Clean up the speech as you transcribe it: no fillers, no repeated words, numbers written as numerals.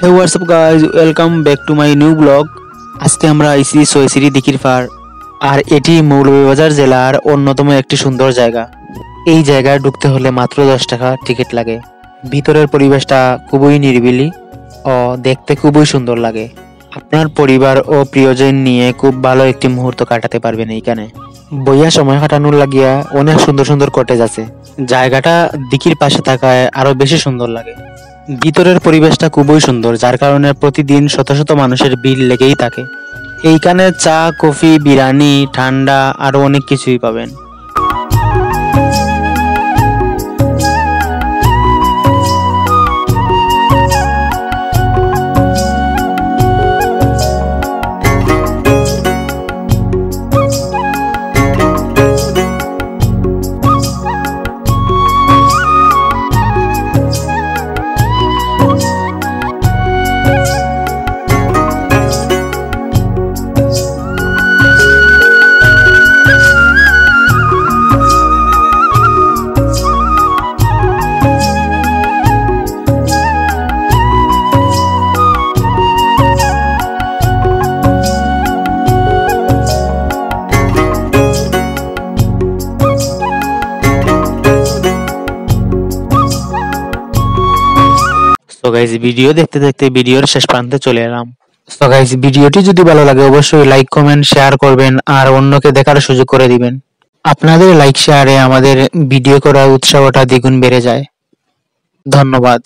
Hey, what's up guys? Welcome back to my new blog. আজকে আমরা আইছি সৈয়দশ্রী দিঘির পাড়, আর এটি মৌলভীবাজার জেলার অন্যতম একটি সুন্দর জায়গা। এই জায়গায় ঢুকতে হলে মাত্র 10 টাকা টিকিট লাগে। ভিতরের পরিবেশটা খুবই নিরিবিলি ও দেখতে খুবই সুন্দর লাগে। আপনার পরিবার ও প্রিয়জন নিয়ে খুব ভালো একটি মুহূর্ত কাটাতে পারবেন এইখানে। বইয়া সময় কাটানোর লাগিয়া অনেক সুন্দর সুন্দর কটেজ আছে। জায়গাটা দিঘির পাশে থাকায় আরো বেশি সুন্দর লাগে। ভিতরের পরিবেশটা খুবই সুন্দর, যার কারণে প্রতিদিন শত শত মানুষের ভিড় লেগেই থাকে। এইখানে চা, কফি, বিরিয়ানি, ঠান্ডা আরো অনেক কিছুই পাবেন। তো গাইস, ভিডিও দেখতে দেখতে ভিডিওর শেষ প্রান্তে চলে এলাম। তো গাইস, ভিডিওটি যদি ভালো লাগে অবশ্যই লাইক, কমেন্ট, শেয়ার করবেন আর অন্যকে দেখার সুযোগ করে দিবেন। আপনাদের লাইক শেয়ারে আমাদের ভিডিও করার উৎসাহটা দ্বিগুণ বেড়ে যায়। ধন্যবাদ।